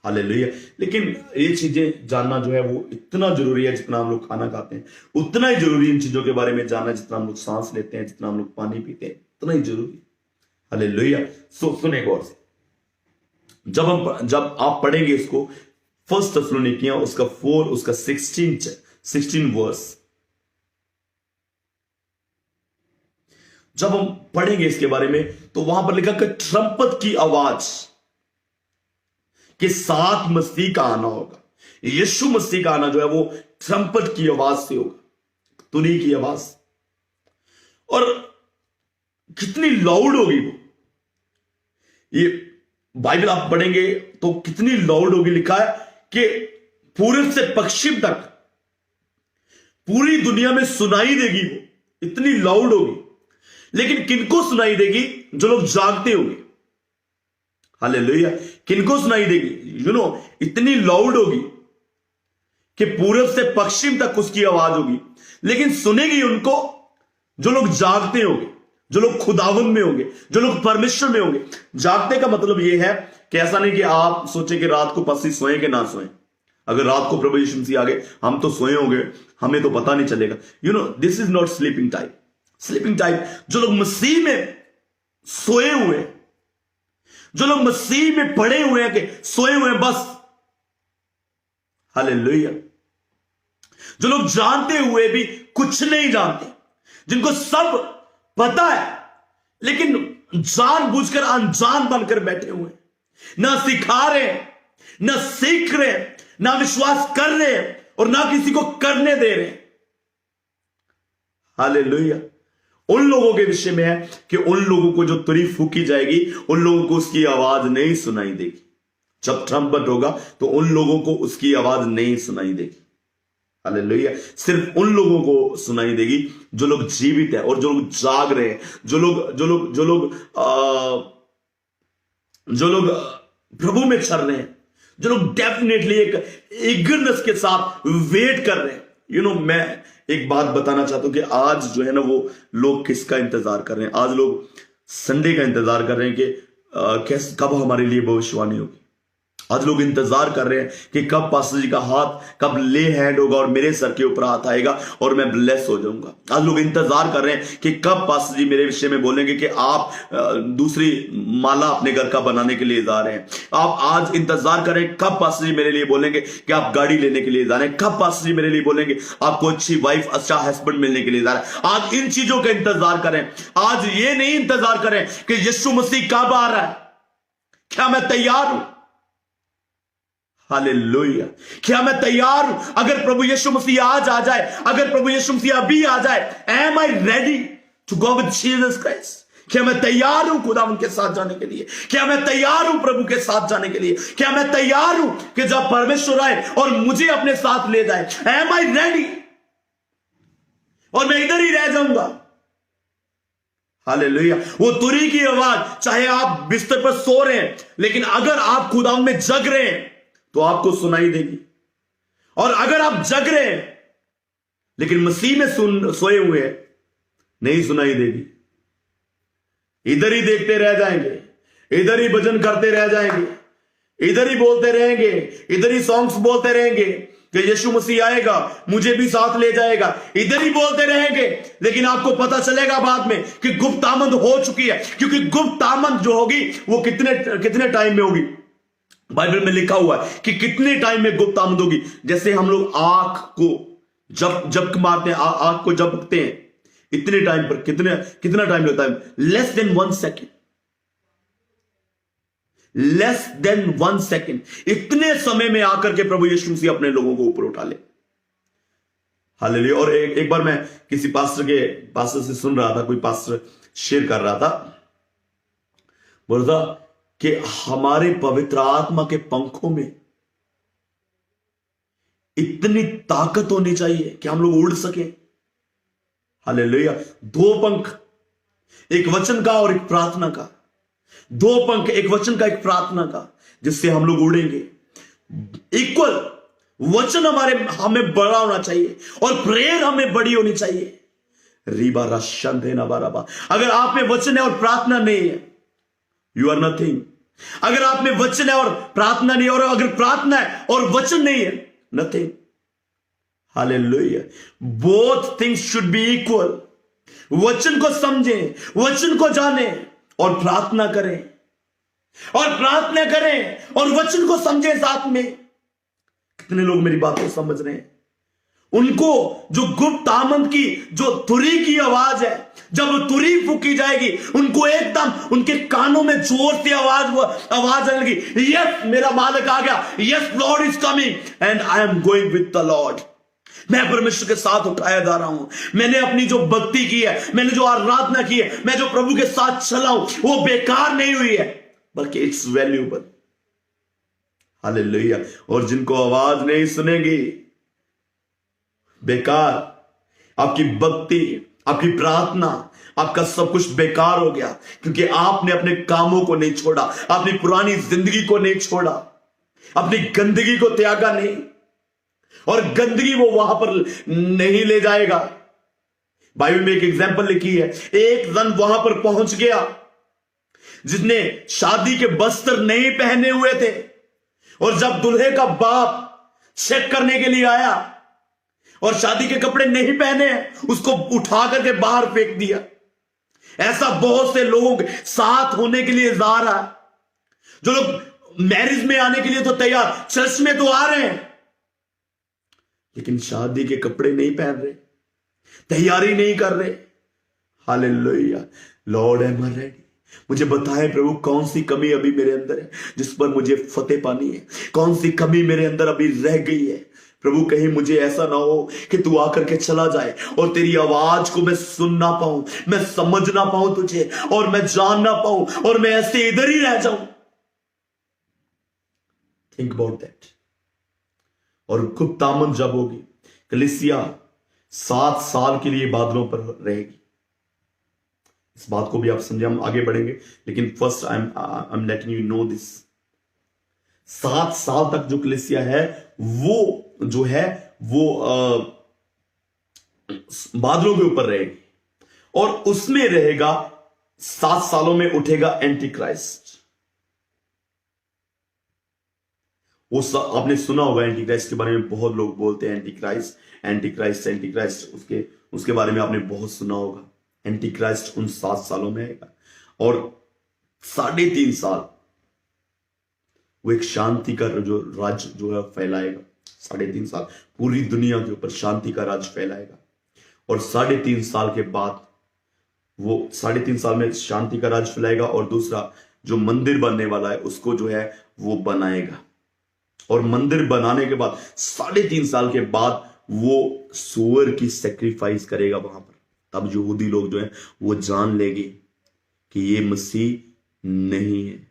हालेलुया। लेकिन ये चीजें जानना जो है वो इतना जरूरी है, जितना हम लोग खाना खाते हैं उतना ही जरूरी इन चीजों के बारे में जानना, जितना हम लोग सांस लेते हैं, जितना हम लोग पानी पीते हैं, उतना ही जरूरी। हालेलुया। सुने गौर से, जब आप पढ़ेंगे इसको 1 थिस्सलुनीकियां उसका 4 उसका 16 वर्स, जब हम पढ़ेंगे इसके बारे में तो वहां पर लिखा कि ट्रम्पट की आवाज के साथ मसीह का आना होगा। यीशु मसीह का आना जो है वो ट्रम्पट की आवाज से होगा, तुरी की आवाज। और कितनी लाउड होगी वो, ये बाइबल आप पढ़ेंगे तो कितनी लाउड होगी। लिखा है कि पूर्व से पश्चिम तक पूरी दुनिया में सुनाई देगी, वो इतनी लाउड होगी। लेकिन किनको सुनाई देगी? जो लोग जागते होंगे। हालेलुया। किनको सुनाई देगी? इतनी लाउड होगी कि पूर्व से पश्चिम तक उसकी आवाज होगी, लेकिन सुनेगी उनको जो लोग जागते होंगे, जो लोग खुदावंद में होंगे, जो लोग परमेश्वर में होंगे। जागते का मतलब यह है कि ऐसा नहीं कि आप सोचे कि रात को पसी सोए कि ना सोए। अगर रात को प्रभु यीशु मसीह आ गए, हम तो सोए होंगे, हमें तो पता नहीं चलेगा। This is not sleeping time. Sleeping time जो लोग मसीह में सोए हुए, जो लोग मसीह में पड़े हुए हैं कि सोए हुए हैं बस। हालेलुया। जो लोग जानते हुए भी कुछ नहीं जानते, जिनको सब पता है लेकिन जानबूझकर अनजान बनकर बैठे हुए, ना सिखा रहे, ना सीख रहे, ना विश्वास कर रहे और ना किसी को करने दे रहे। हालेलुया। उन लोगों के विषय में है कि उन लोगों को जो तुरी फूकी जाएगी, उन लोगों को उसकी आवाज नहीं सुनाई देगी। जब ट्रम्पट होगा तो उन लोगों को उसकी आवाज नहीं सुनाई देगी। हालेलुया। सिर्फ उन लोगों को सुनाई देगी जो लोग जीवित है और जो लोग जाग रहे हैं, जो लोग प्रभु में चल रहे हैं, जो लोग डेफिनेटली एक इगरनेस के साथ वेट कर रहे हैं। मैं एक बात बताना चाहता हूं कि आज जो है ना वो लोग किसका इंतजार कर रहे हैं? आज लोग संडे का इंतजार कर रहे हैं कि कैसे कब हमारे लिए भविष्यवाणी होगी। आज लोग इंतजार कर रहे हैं कि कब पास्टर जी का हाथ कब ले हैंड होगा और मेरे सर के ऊपर हाथ आएगा और मैं ब्लेस हो जाऊंगा। आज लोग इंतजार कर रहे हैं कि कब पास्टर जी मेरे विषय में बोलेंगे कि आप दूसरी माला अपने घर का बनाने के लिए जा रहे हैं। आप आज इंतजार कर रहे हैं कब पास्टर जी मेरे लिए बोलेंगे कि आप गाड़ी लेने के लिए जा रहे हैं। कब पास्टर जी मेरे लिए बोलेंगे आपको अच्छी वाइफ अच्छा हस्बैंड मिलने के लिए जा रहा है। आज इन चीजों का इंतजार करें। आज ये नहीं इंतजार करें कि यीशु मसीह कब आ रहा है, क्या मैं तैयार हूं। हालेलुया, क्या मैं तैयार हूं? अगर प्रभु यीशु मसीह आज आ जाए, अगर प्रभु यीशु मसीह अभी आ जाए, am I ready to go with Jesus Christ? क्या मैं तैयार हूं खुदा उनके साथ जाने के लिए? क्या मैं तैयार हूं प्रभु के साथ जाने के लिए? क्या मैं तैयार हूं कि जब परमेश्वर आए और मुझे अपने साथ ले जाए? Am I ready? और मैं इधर ही रह जाऊंगा? हालेलुया। वो तुरी की आवाज, चाहे आप बिस्तर पर सो रहे हैं, लेकिन अगर आप खुदा में जग रहे हैं तो आपको सुनाई देगी। और अगर आप जग रहे हैं लेकिन मसीह में सोए हुए हैं, नहीं सुनाई देगी। इधर ही देखते रह जाएंगे, इधर ही भजन करते रह जाएंगे, इधर ही बोलते रहेंगे, इधर ही सॉन्ग्स बोलते रहेंगे कि यीशु मसीह आएगा मुझे भी साथ ले जाएगा। इधर ही बोलते रहेंगे, लेकिन आपको पता चलेगा बाद में कि गुप्त आमद हो चुकी है। क्योंकि गुप्त आमद जो होगी वो कितने टाइम में होगी? बाइबल में लिखा हुआ है कि कितने टाइम में गुप्त आमद होगी। जैसे हम लोग आंख को जब मारते हैं, आंख को झपकते हैं, इतने टाइम पर कितना टाइम लगता है? Less than 1 second, less than 1 second. इतने समय में आकर के प्रभु यीशु मसीह अपने लोगों को ऊपर उठा ले। हालेलुया। और एक बार मैं किसी पास्टर से सुन रहा था, कोई पास्टर शेयर कर रहा था, बोल रहा था कि हमारे पवित्र आत्मा के पंखों में इतनी ताकत होनी चाहिए कि हम लोग उड़ सके। हालेलुया। 2 पंख, एक वचन का और एक प्रार्थना का। 2 पंख, एक वचन का एक प्रार्थना का, जिससे हम लोग उड़ेंगे। इक्वल वचन हमें बड़ा होना चाहिए और प्रेयर हमें बड़ी होनी चाहिए। रीबा राशन देना बाराबा। अगर आप में वचन है और प्रार्थना नहीं है, यू आर नथिंग। अगर आप में वचन है और प्रार्थना नहीं, और अगर प्रार्थना है और वचन नहीं है, nothing. Hallelujah. Both things should be equal. वचन को समझें, वचन को जाने और प्रार्थना करें, और प्रार्थना करें और वचन को समझें साथ में। कितने लोग मेरी बात को समझ रहे हैं? उनको जो गुप्त आमद की जो तुरी की आवाज है, जब तुरी फूकी जाएगी, उनको एकदम उनके कानों में जोर से आवाज आने लगी, यस मेरा मालिक आ गया, yes Lord is coming and I am going with the Lord. मैं परमेश्वर के साथ उठाया जा रहा हूं। मैंने अपनी जो भक्ति की है, मैंने जो आराधना की है, मैं जो प्रभु के साथ चला हूं, वो बेकार नहीं हुई है, बल्कि इट्स वैल्यूएबल। हालेलुया। और जिनको आवाज नहीं सुनेगी, बेकार, आपकी भक्ति, आपकी प्रार्थना, आपका सब कुछ बेकार हो गया, क्योंकि आपने अपने कामों को नहीं छोड़ा, अपनी पुरानी जिंदगी को नहीं छोड़ा, अपनी गंदगी को त्यागा नहीं, और गंदगी वो वहां पर नहीं ले जाएगा। बाइबल में एक एग्जांपल लिखी है, एक जन वहां पर पहुंच गया जिसने शादी के वस्त्र नहीं पहने हुए थे, और जब दूल्हे का बाप चेक करने के लिए आया और शादी के कपड़े नहीं पहने, उसको उठा करके बाहर फेंक दिया। ऐसा बहुत से लोगों के साथ होने के लिए जा रहा है, जो लोग मैरिज में आने के लिए तो तैयार, चर्च में तो आ रहे हैं, लेकिन शादी के कपड़े नहीं पहन रहे, तैयारी नहीं कर रहे। Hallelujah. Lord am I ready. मुझे बताएं प्रभु, कौन सी कमी अभी मेरे अंदर है जिस पर मुझे फतेह पानी है? कौन सी कमी मेरे अंदर अभी रह गई है? प्रभु कहीं मुझे ऐसा ना हो कि तू आकर के चला जाए और तेरी आवाज को मैं सुन ना पाऊं, मैं समझ ना पाऊं तुझे, और मैं जान ना पाऊं, और मैं ऐसे इधर ही रह जाऊं। Think about that. और गुप्त आमद जब होगी, कलीसिया 7 साल के लिए बादलों पर रहेगी। इस बात को भी आप समझे, हम आगे बढ़ेंगे, लेकिन first I am letting you know this. 7 साल तक जो कलीसिया है, वो जो है वो बादलों के ऊपर रहेगी और उसमें रहेगा 7 सालों में उठेगा एंटी क्राइस्ट। आपने सुना होगा एंटी क्राइस्ट के बारे में, बहुत लोग बोलते हैं anti Christ anti Christ anti Christ, उसके बारे में आपने बहुत सुना होगा। एंटी क्राइस्ट उन 7 सालों में आएगा और 3.5 साल वो एक शांति का जो राज जो है फैलाएगा। 3.5 साल पूरी दुनिया के ऊपर शांति का राज फैलाएगा और 3.5 साल के बाद वो 3.5 साल में शांति का राज फैलाएगा और दूसरा जो मंदिर बनने वाला है उसको जो है वो बनाएगा और मंदिर बनाने के बाद 3.5 साल के बाद वो सूअर की सैक्रिफाइस करेगा वहां पर। तब यहूदी लोग जो है वो जान लेंगे कि ये मसीह नहीं है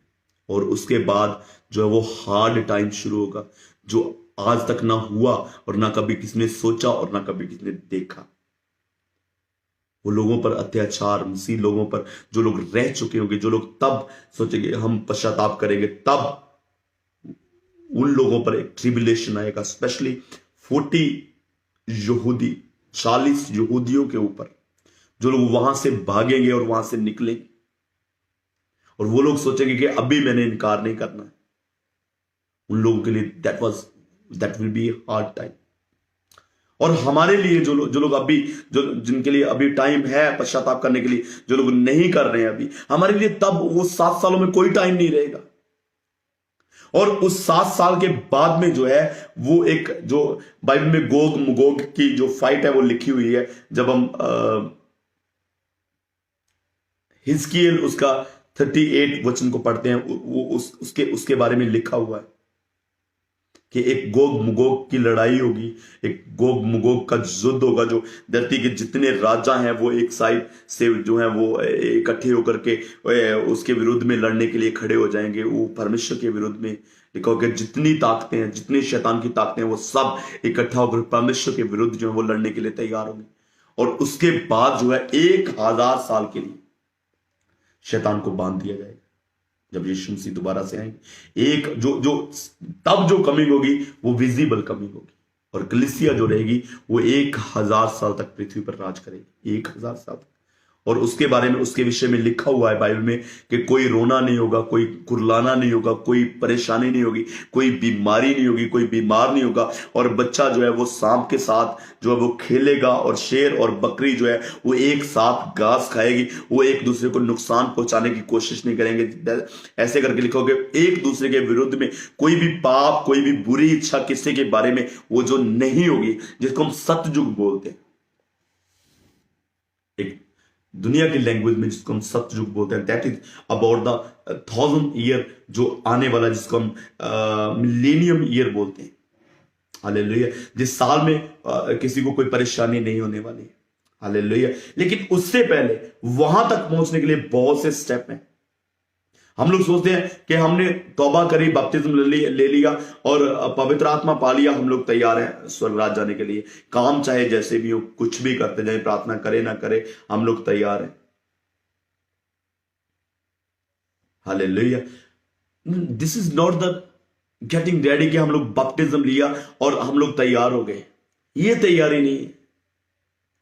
और उसके बाद जो है वो हार्ड टाइम शुरू होगा जो आज तक ना हुआ और ना कभी किसी ने सोचा और ना कभी किसी ने देखा। वो लोगों पर अत्याचार, मसीह लोगों पर जो लोग रह चुके होंगे, जो लोग तब सोचेंगे हम पश्चाताप करेंगे, तब उन लोगों पर एक ट्रिबुलेशन आएगा, स्पेशली 40 यहूदियों के ऊपर, जो लोग वहां से भागेंगे और वहां से निकलेंगे और वो लोग सोचेंगे कि अभी मैंने इनकार नहीं करना है। उन लोगों के लिए that will be hard time. और हमारे लिए जो लोग अभी जिनके लिए अभी टाइम है पश्चाताप करने के लिए, जो लोग नहीं कर रहे हैं अभी, हमारे लिए तब वो 7 सालों में कोई टाइम नहीं रहेगा। और उस 7 साल के बाद में जो है वो एक जो बाइबल में गोग मगोग की जो फाइट है वो लिखी हुई है। जब हम हिजकियेल उसका 38 वचन को पढ़ते हैं, वो उसके बारे में लिखा हुआ है कि एक गोग मगोग की लड़ाई होगी, एक गोग मगोग का युद्ध होगा, जो धरती के जितने राजा हैं वो एक साइड से जो है वो इकट्ठे होकर के उसके विरुद्ध में लड़ने के लिए खड़े हो जाएंगे। वो परमेश्वर के विरुद्ध में लिखा होगा, जितनी ताकतें हैं, जितनी शैतान की ताकतें हैं, वो सब इकट्ठा होकर परमेश्वर के विरुद्ध जो है वो लड़ने के लिए तैयार होंगे। और उसके बाद जो है 1000 साल के लिए शैतान को बांध दिया जाएगा जब यीशु मसीह दोबारा से आएंगे। एक तब जो कमिंग होगी वो विजिबल कमिंग होगी और कलीसिया जो रहेगी वो 1000 साल तक पृथ्वी पर राज करेगी, 1000 साल तक। और उसके बारे में, उसके विषय में लिखा हुआ है बाइबल में कि कोई रोना नहीं होगा, कोई कुरलाना नहीं होगा, कोई परेशानी नहीं होगी, कोई बीमारी नहीं होगी, कोई बीमार नहीं होगा। और बच्चा जो है वो सांप के साथ जो है वो खेलेगा और शेर और बकरी जो है वो एक साथ घास खाएगी, वो एक दूसरे को नुकसान पहुंचाने की कोशिश नहीं करेंगे। ऐसे करके लिखा होगा एक दूसरे के विरुद्ध में कोई भी पाप, कोई भी बुरी इच्छा किसी के बारे में वो जो नहीं होगी, जिसको हम सतयुग बोलते हैं। एक दुनिया की लैंग्वेज में जिसको हम सतयुग बोलते हैं, that is about the 1000 year जो आने वाला, जिसको हम मिलेनियम ईयर बोलते हैं। हालेलुया। जिस साल में किसी को कोई परेशानी नहीं होने वाली है। हालेलुया। लेकिन उससे पहले वहां तक पहुंचने के लिए बहुत से स्टेप हैं। हम लोग सोचते हैं कि हमने तौबा करी, बपतिस्म ले लिया और पवित्र आत्मा पा लिया, हम लोग तैयार हैं स्वर्ग राज जाने के लिए। काम चाहे जैसे भी हो, कुछ भी करते जाए, प्रार्थना करे ना करे, हम लोग तैयार हैं। Hallelujah. This is not the getting ready कि हम लोग बपतिस्म लिया और हम लोग तैयार हो गए, ये तैयारी नहीं है।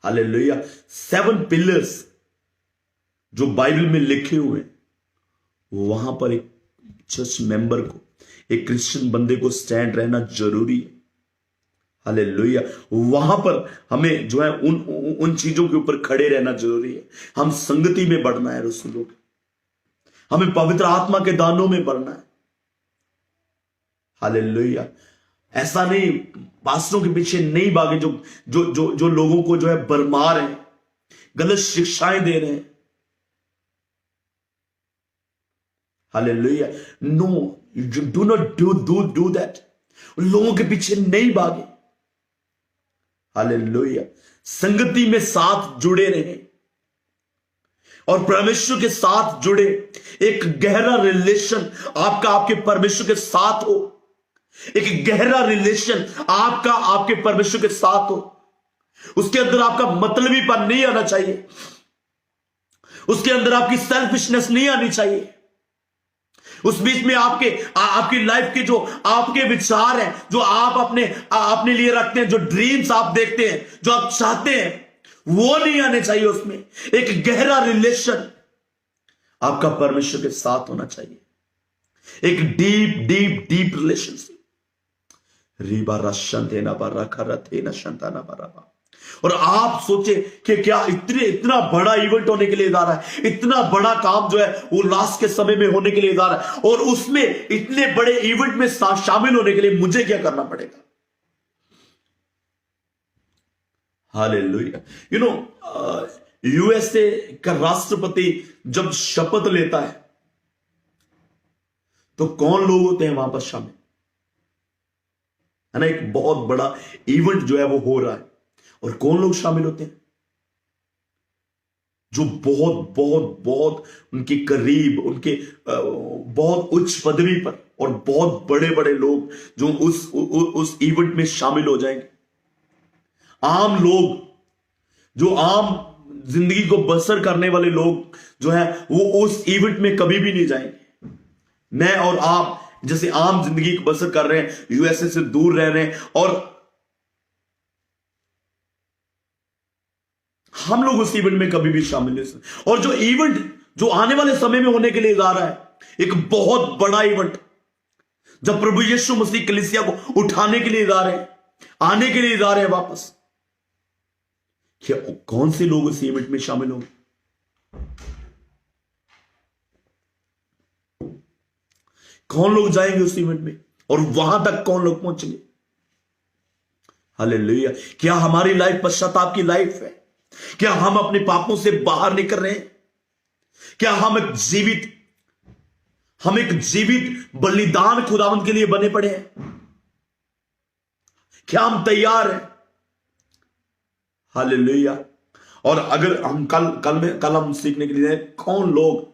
हालेलुया। 7 पिलर्स जो बाइबल में लिखे हुए हैं, वहां पर एक चर्च मेंबर को, एक क्रिश्चियन बंदे को स्टैंड रहना जरूरी है। हालेलुया। वहां पर हमें जो है उन चीजों के ऊपर खड़े रहना जरूरी है। हम संगति में बढ़ना है रसूलों की, हमें पवित्र आत्मा के दानों में बढ़ना है। हालेलुया। ऐसा नहीं, पास्टरों के पीछे नहीं भागे जो लोगों को जो है भरमा रहे हैं, गलत शिक्षाएं दे रहे हैं। Hallelujah. No, you do not do that। लोगों के पीछे नहीं भागे। हालेलुया। संगति में साथ जुड़े रहे और परमेश्वर के साथ जुड़े, एक गहरा रिलेशन आपका आपके परमेश्वर के साथ हो, एक गहरा रिलेशन आपका आपके परमेश्वर के साथ हो। उसके अंदर आपका मतलबीपन नहीं आना चाहिए, उसके अंदर आपकी सेल्फिशनेस नहीं आनी चाहिए। उस बीच में आपकी लाइफ के जो आपके विचार हैं, जो आप अपने लिए रखते हैं, जो ड्रीम्स आप देखते हैं, जो आप चाहते हैं, वो नहीं आने चाहिए। उसमें एक गहरा रिलेशन आपका परमेश्वर के साथ होना चाहिए, एक डीप डीप डीप रिलेशनशिप। रीबा रशंते ना बारा खरते ना शंताना बारा। और आप सोचे कि क्या इतना बड़ा इवेंट होने के लिए जा रहा है, इतना बड़ा काम जो है वो लास्ट के समय में होने के लिए जा रहा है, और उसमें इतने बड़े इवेंट में शामिल होने के लिए मुझे क्या करना पड़ेगा? हालेलुया। यू नो, यूएसए का राष्ट्रपति जब शपथ लेता है तो कौन लोग होते हैं वहां पर शामिल, है ना? एक बहुत बड़ा इवेंट जो है वो हो रहा है, और कौन लोग शामिल होते हैं? जो बहुत बहुत बहुत उनके करीब, उनके बहुत उच्च पदवी पर और बहुत बड़े बड़े लोग जो उस इवेंट में शामिल हो जाएंगे। आम लोग, जो आम जिंदगी को बसर करने वाले लोग जो है वो उस इवेंट में कभी भी नहीं जाएंगे। मैं और आप जैसे आम जिंदगी को बसर कर रहे हैं, यूएसए से दूर रह रहे हैं, और हम लोग उस इवेंट में कभी भी शामिल नहीं सकते। और जो इवेंट जो आने वाले समय में होने के लिए जा रहा है, एक बहुत बड़ा इवेंट, जब प्रभु यीशु मसीह कलीसिया को उठाने के लिए जा रहे हैं, आने के लिए जा रहे हैं वापस, क्या कौन से लोग उस इवेंट में शामिल होंगे? कौन लोग जाएंगे उस इवेंट में, और वहां तक कौन लोग पहुंचेंगे? हालेलुया। क्या हमारी लाइफ पश्चाताप की लाइफ है? क्या हम अपने पापों से बाहर निकल रहे हैं? क्या हम एक जीवित बलिदान खुदावंत के लिए बने पड़े हैं? क्या हम तैयार हैं? हालेलुया। और अगर हम कल हम सीखने के लिए कौन लोग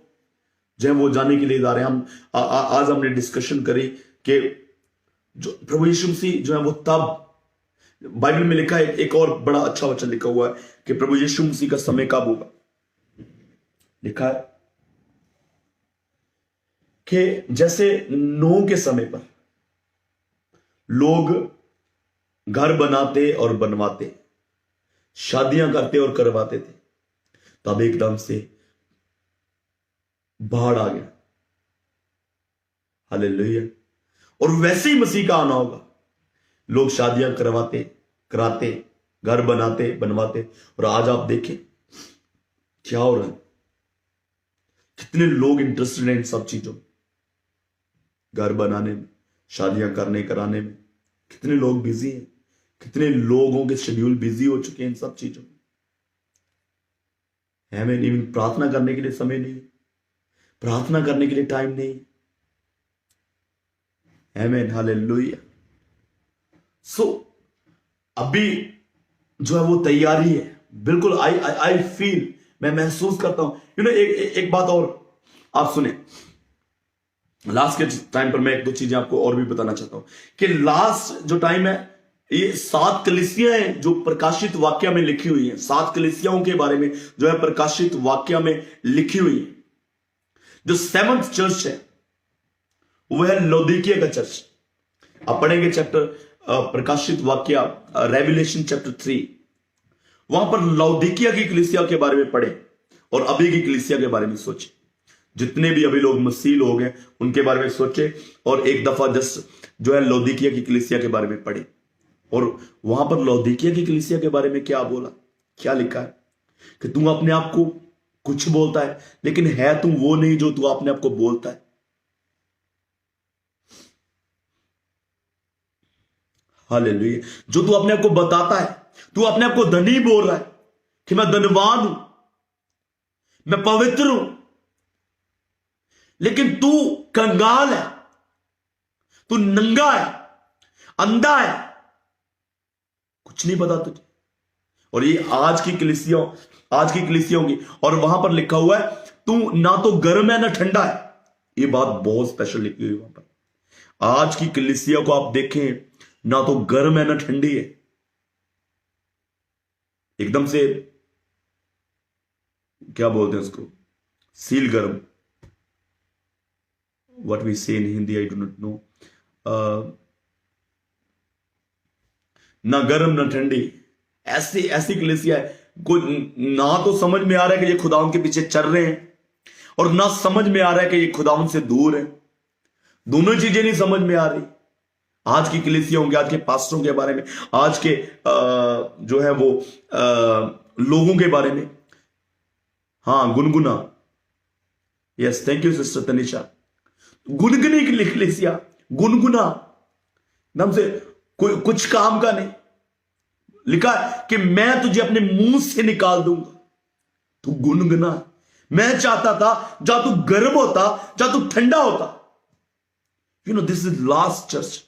जो है वो जाने के लिए जा रहे हैं, हम आज हमने डिस्कशन करी कि जो प्रभु यीशु मसीह जो है वो तब, बाइबल में लिखा है, एक और बड़ा अच्छा वचन लिखा हुआ है कि प्रभु यीशु मसीह का समय कब होगा। लिखा है कि जैसे नूह के समय पर लोग घर बनाते और बनवाते, शादियां करते और करवाते थे, तब एकदम से बाढ़ आ गया। हालेलुया। और वैसे ही मसीह का आना होगा। लोग शादियां करवाते, कराते, घर बनाते, बनवाते, और आज आप देखें क्या हो रहा है। कितने लोग इंटरेस्टेड हैं इन सब चीजों में, घर बनाने में, शादियां करने कराने में। कितने लोग बिजी हैं, कितने लोगों के शेड्यूल बिजी हो चुके हैं इन सब चीजों में। हमें इवन प्रार्थना करने के लिए समय नहीं, प्रार्थना करने के लिए टाइम नहीं। आमीन, हालेलुया। सो अभी जो है वो तैयारी है, बिल्कुल। आई फील, मैं महसूस करता हूं। यू नो, एक बात और आप सुने। लास्ट के टाइम पर मैं एक दो चीजें आपको और भी बताना चाहता हूं कि लास्ट जो टाइम है, ये 7 कलीसियां हैं जो प्रकाशित वाक्य में लिखी हुई हैं। 7 कलीसियाओं के बारे में जो है प्रकाशित वाक्य में लिखी हुई है। जो 7th चर्च है वो है लौदीकिया का चर्च। आप पढ़ेंगे चैप्टर प्रकाशित वाक्य, रेवलेशन चैप्टर 3, वहां पर लौदीकिया की कलीसिया के बारे में पढ़े और अभी की कलीसिया के बारे में सोचे। जितने भी अभी लोग मसीह लोग हैं उनके बारे में सोचे, और एक दफा जस्ट जो है लौदीकिया की कलीसिया के बारे में पढ़े। और वहां पर लौदीकिया की कलीसिया के बारे में क्या बोला, क्या लिखा है कि तू अपने आप को कुछ बोलता है, लेकिन है तू वो नहीं जो तू अपने आप को बोलता है। हालेलुया। जो तू अपने आप को बताता है, तू अपने आप को धनी बोल रहा है कि मैं धनवान हूं, मैं पवित्र हूं, लेकिन तू कंगाल है, तू नंगा है, अंधा है, कुछ नहीं पता तुझे। और ये आज की कलीसियाओं की, और वहां पर लिखा हुआ है तू ना तो गर्म है ना ठंडा है। ये बात बहुत स्पेशल लिखी हुई वहां पर। आज की कलीसिया को आप देखें, ना तो गर्म है ना ठंडी है, एकदम से क्या बोलते हैं उसको, सील गर्म। What we say in Hindi I do not know. ना गर्म ना ठंडी, ऐसी कलीसिया है ना तो समझ में आ रहा है कि ये खुदावन के पीछे चल रहे हैं, और ना समझ में आ रहा है कि ये खुदावन से दूर है। दोनों चीजें नहीं समझ में आ रही। आज की कलीसियाओं के, आज के पास्टरों के बारे में, आज के जो है वो लोगों के बारे में। हाँ, गुनगुना। Yes, thank you sister Tanisha. गुनगुनी की कलीसिया, गुनगुना नाम से कोई कुछ काम का नहीं। लिखा है कि मैं तुझे अपने मुंह से निकाल दूंगा, तू गुनगुना। मैं चाहता था जहां तू गर्म होता, जहां तू ठंडा होता। You know, this is last church,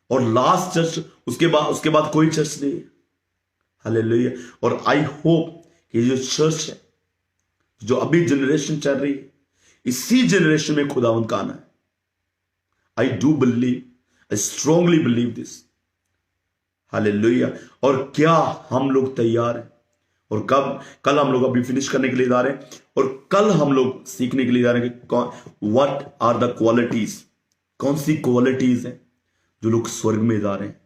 और लास्ट चर्च उसके बाद कोई चर्च नहीं है। हालेलुया। और आई होप कि जो चर्च है, जो अभी जनरेशन चल रही है, इसी जनरेशन में खुदावंद का आना है। I do believe, I strongly believe this. Hallelujah. और क्या हम लोग तैयार हैं? और कल हम लोग अभी फिनिश करने के लिए जा रहे हैं, और कल हम लोग सीखने के लिए जा रहे हैं कि व्हाट आर द क्वालिटीज, कौन सी क्वालिटीज हैं जो लोग स्वर्ग में जा रहे हैं।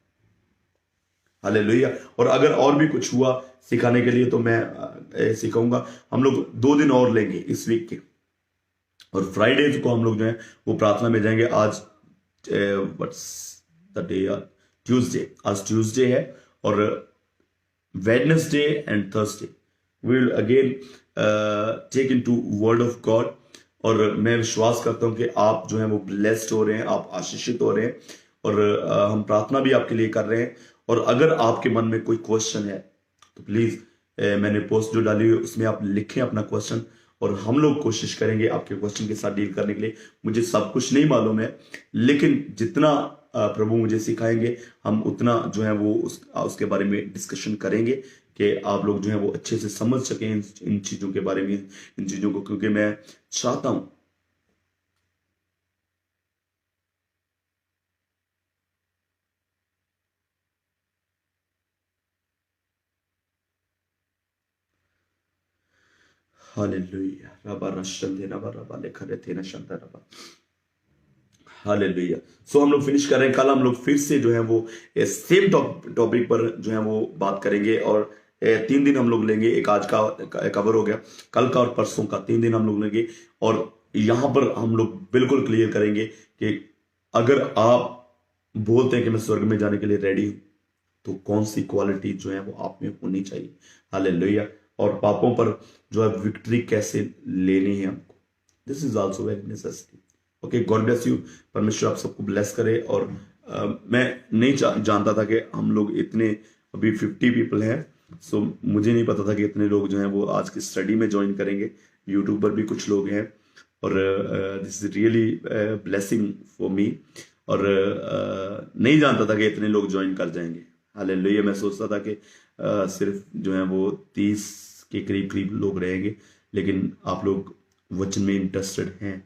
हालेलुया। और अगर और भी कुछ हुआ सिखाने के लिए तो मैं सिखाऊंगा। हम लोग 2 दिन और लेंगे इस वीक के, और फ्राइडेज को हम लोग जो है वो प्रार्थना में जाएंगे। आज व्हाट्स द डे, ट्यूसडे, आज ट्यूसडे है, और Wednesday and Thursday we will again take into word of God. और मैं विश्वास करता हूं कि आप जो है वो ब्लेस्ड हो रहे हैं, आप आशीषित हो रहे हैं, और हम प्रार्थना भी आपके लिए कर रहे हैं। और अगर आपके मन में कोई क्वेश्चन है तो प्लीज मैंने पोस्ट जो डाली हुई उसमें आप लिखें अपना क्वेश्चन, और हम लोग कोशिश करेंगे आपके क्वेश्चन के साथ डील करने के लिए। मुझे सब कुछ नहीं मालूम है, लेकिन जितना प्रभु मुझे सिखाएंगे हम उतना जो है वो उसके बारे में डिस्कशन करेंगे कि आप लोग जो है वो अच्छे से समझ सकें इन चीजों के बारे में, इन चीजों को, क्योंकि मैं चाहता हूं हालेलुया। रबा रशंदे रबा रबा लेखरे थे न शंदा रबा। हालेलुया। सो हम लोग फिनिश कर रहे हैं। कल हम लोग फिर से जो है वो सेम टॉपिक पर जो है वो बात करेंगे, और 3 दिन हम लोग लेंगे। एक आज का कवर हो गया, कल का और परसों का 3 दिन हम लोग लेंगे। और यहां पर हम लोग बिल्कुल क्लियर करेंगे कि अगर आप बोलते हैं कि मैं स्वर्ग में जाने के लिए रेडी हूं, तो कौन सी क्वालिटी जो है वो आप में होनी चाहिए। हालेलुया। और पापों पर जो है विक्ट्री कैसे लेनी है हमको, this is also very necessary. Okay, God bless you. परमेश्वर आप सबको ब्लेस करे। और मैं नहीं जानता था कि हम लोग इतने, अभी 50 पीपल हैं। सो मुझे नहीं पता था कि इतने लोग जो हैं वो आज की स्टडी में ज्वाइन करेंगे। यूट्यूब पर भी कुछ लोग हैं, और this is really blessing for me. और नहीं जानता था कि इतने लोग ज्वाइन कर जाएंगे। हालेलुया। मैं सोचता था कि सिर्फ जो है वो 30 के करीब लोग रहेंगे, लेकिन आप लोग वचन में इंटरेस्टेड हैं।